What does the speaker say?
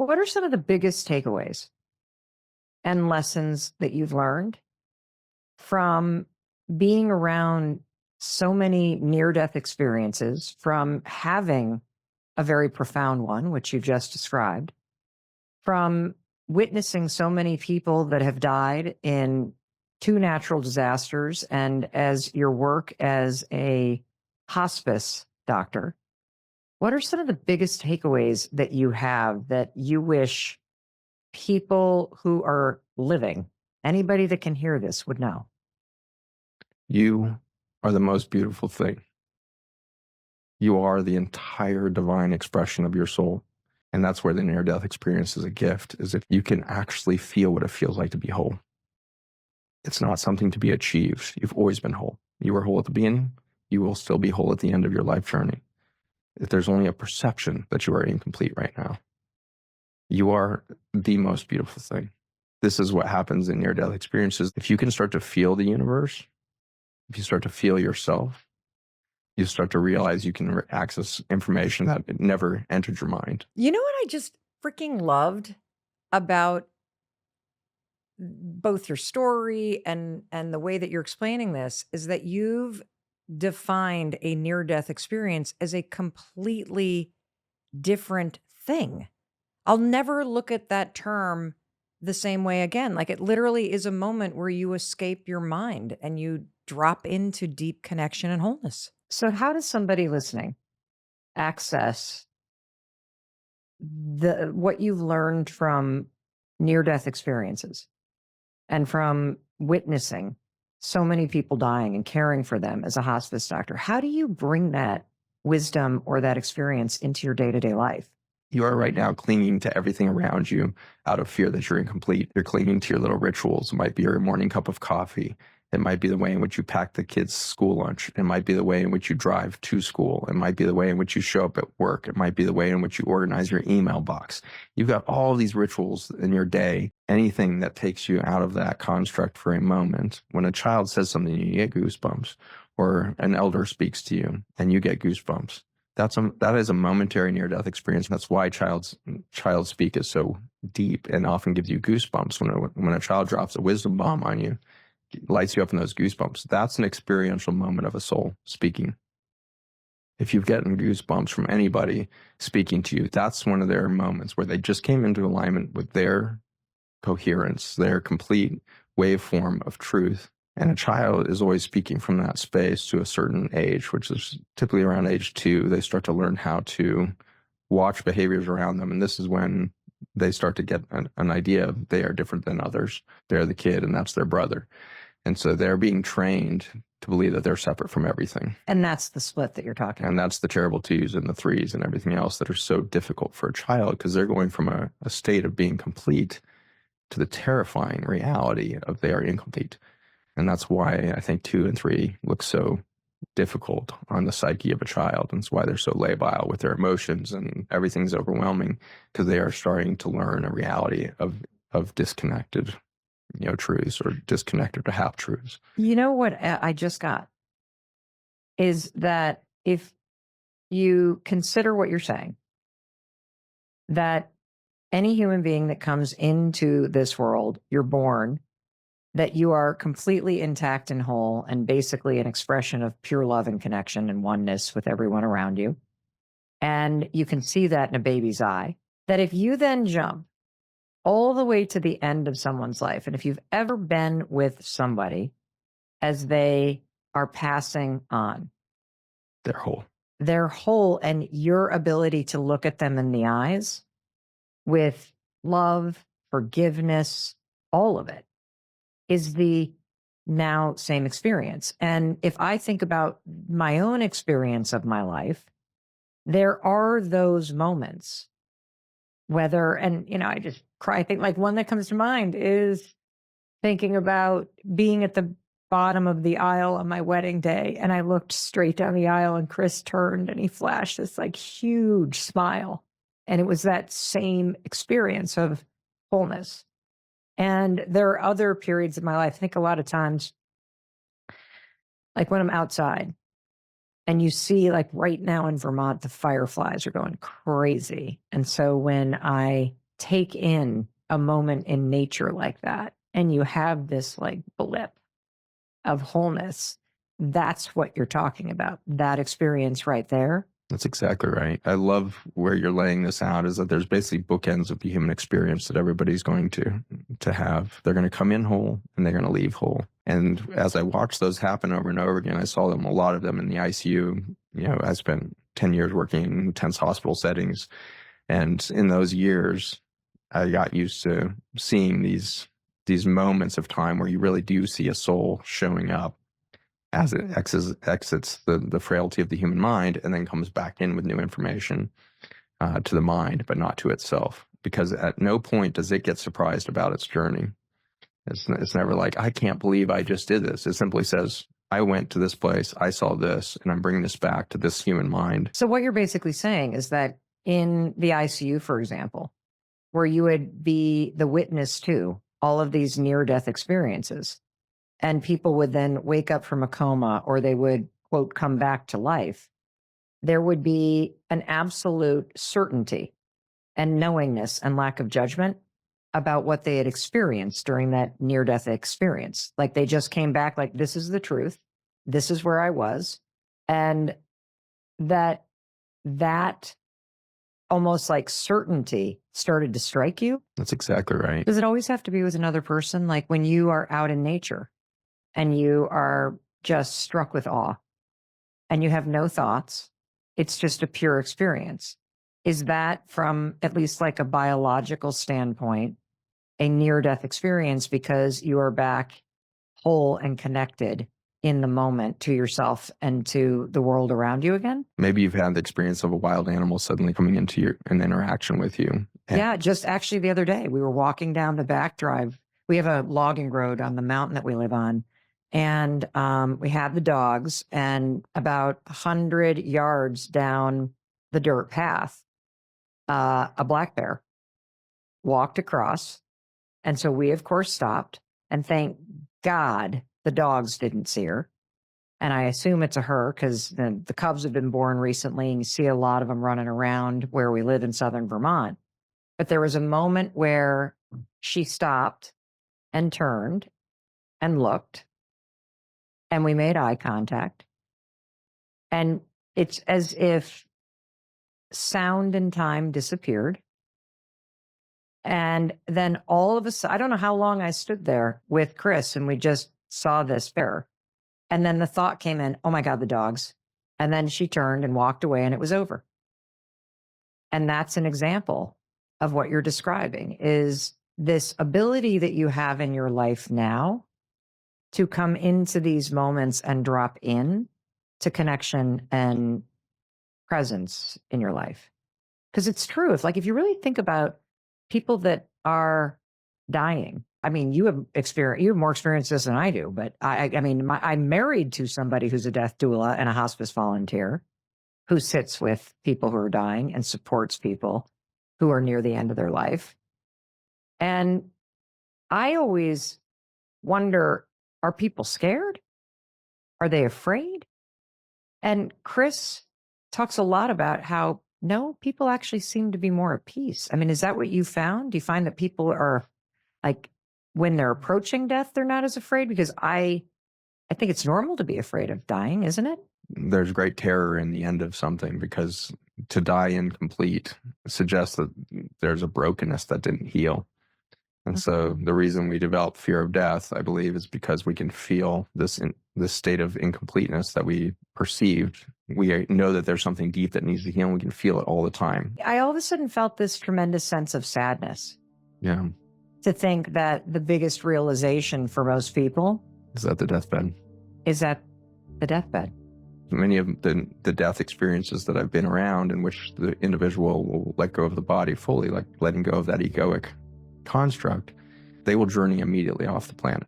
What are some of the biggest takeaways and lessons that you've learned from being around so many near death experiences, from having a very profound one, which you just described, from witnessing so many people that have died in two natural disasters, and as your work as a hospice doctor? What are some of the biggest takeaways that you have that you wish people who are living, anybody that can hear this, would know? You are the most beautiful thing. You are the entire divine expression of your soul. And that's where the near death experience is a gift, is if you can actually feel what it feels like to be whole. It's not something to be achieved. You've always been whole. You were whole at the beginning. You will still be whole at the end of your life journey. If there's only a perception that you are incomplete right now, you are the most beautiful thing. This is what happens in near death experiences. If you can start to feel the universe, if you start to feel yourself, you start to realize you can access information that never entered your mind. You know what I just freaking loved about both your story and the way that you're explaining this is that you've defined a near death experience as a completely different thing. I'll never look at that term the same way again. Like, it literally is a moment where you escape your mind and you drop into deep connection and wholeness. So how does somebody listening access what you've learned from near death experiences and from witnessing so many people dying and caring for them as a hospice doctor? How do you bring that wisdom or that experience into your day-to-day life? You are right now clinging to everything around you out of fear that you're incomplete. You're clinging to your little rituals. It might be your morning cup of coffee. It might be the way in which you pack the kids' school lunch. It might be the way in which you drive to school. It might be the way in which you show up at work. It might be the way in which you organize your email box. You've got all these rituals in your day. Anything that takes you out of that construct for a moment. When a child says something, you get goosebumps, or an elder speaks to you and you get goosebumps. That is a momentary near-death experience. That's why child speak is so deep and often gives you goosebumps. When a child drops a wisdom bomb on you, it lights you up in those goosebumps. That's an experiential moment of a soul speaking. If you've gotten goosebumps from anybody speaking to you, that's one of their moments where they just came into alignment with their coherence, their complete waveform of truth. And a child is always speaking from that space to a certain age, which is typically around age 2. They start to learn how to watch behaviors around them. And this is when they start to get an idea they are different than others. They're the kid and that's their brother. And so they're being trained to believe that they're separate from everything. And that's the split that you're talking about. And that's the terrible 2s and the 3s and everything else that are so difficult for a child, because they're going from a state of being complete to the terrifying reality of they are incomplete. And that's why I think 2 and 3 look so difficult on the psyche of a child. And that's why they're so labile with their emotions and everything's overwhelming, because they are starting to learn a reality of disconnected, truths, or disconnected to half truths. You know what I just got is that if you consider what you're saying, that any human being that comes into this world, you're born, that you are completely intact and whole and basically an expression of pure love and connection and oneness with everyone around you. And you can see that in a baby's eye. That if you then jump all the way to the end of someone's life, and if you've ever been with somebody as they are passing on, they're whole. And your ability to look at them in the eyes with love, forgiveness, all of it, is the now same experience. And if I think about my own experience of my life, there are those moments, I just cry. I think like one that comes to mind is thinking about being at the bottom of the aisle on my wedding day. And I looked straight down the aisle and Chris turned and he flashed this like huge smile. And it was that same experience of wholeness. And there are other periods of my life. I think a lot of times, like when I'm outside and you see, like right now in Vermont, the fireflies are going crazy. And so when I take in a moment in nature like that and you have this like blip of wholeness, that's what you're talking about. That experience right there. That's exactly right. I love where you're laying this out, is that there's basically bookends of the human experience that everybody's going to have. They're going to come in whole and they're going to leave whole. And as I watched those happen over and over again, I saw them, a lot of them in the ICU. I spent 10 years working in intense hospital settings. And in those years, I got used to seeing these moments of time where you really do see a soul showing up as it exits the frailty of the human mind and then comes back in with new information to the mind, but not to itself. Because at no point does it get surprised about its journey. It's never like, I can't believe I just did this. It simply says, I went to this place, I saw this, and I'm bringing this back to this human mind. So what you're basically saying is that in the ICU, for example, where you would be the witness to all of these near-death experiences, and people would then wake up from a coma, or they would, quote, come back to life, there would be an absolute certainty and knowingness and lack of judgment about what they had experienced during that near-death experience. Like they just came back like, this is the truth. This is where I was. And that almost like certainty started to strike you. That's exactly right. Does it always have to be with another person? Like when you are out in nature and you are just struck with awe and you have no thoughts, it's just a pure experience. Is that, from at least like a biological standpoint, a near-death experience because you are back whole and connected in the moment to yourself and to the world around you again? Maybe you've had the experience of a wild animal suddenly coming into an interaction with you. Yeah, just actually the other day, we were walking down the back drive. We have a logging road on the mountain that we live on. And we had the dogs, and about 100 yards down the dirt path, a black bear walked across. And so we, of course, stopped. And thank God the dogs didn't see her. And I assume it's a her because the cubs have been born recently, and you see a lot of them running around where we live in southern Vermont. But there was a moment where she stopped and turned and looked, and we made eye contact. And it's as if sound and time disappeared. And then all of a sudden, I don't know how long I stood there with Chris, and we just saw this bear. And then the thought came in, oh my God, the dogs. And then she turned and walked away, and it was over. And that's an example of what you're describing, is this ability that you have in your life now to come into these moments and drop in to connection and presence in your life. Because it's true. If you really think about people that are dying, I mean, you have more experience this than I do, but I'm married to somebody who's a death doula and a hospice volunteer who sits with people who are dying and supports people who are near the end of their life. And I always wonder, are people scared? Are they afraid? And Chris talks a lot about how, no, people actually seem to be more at peace. I mean, is that what you found? Do you find that people are like, when they're approaching death, they're not as afraid? Because I think it's normal to be afraid of dying, isn't it? There's great terror in the end of something, because to die incomplete suggests that there's a brokenness that didn't heal. And so the reason we develop fear of death, I believe, is because we can feel this state of incompleteness that we perceived. We know that there's something deep that needs to heal, and we can feel it all the time. I all of a sudden felt this tremendous sense of sadness. Yeah. To think that the biggest realization for most people is at the deathbed. Is at the deathbed. Many of the death experiences that I've been around, in which the individual will let go of the body fully, like letting go of that egoic construct, they will journey immediately off the planet.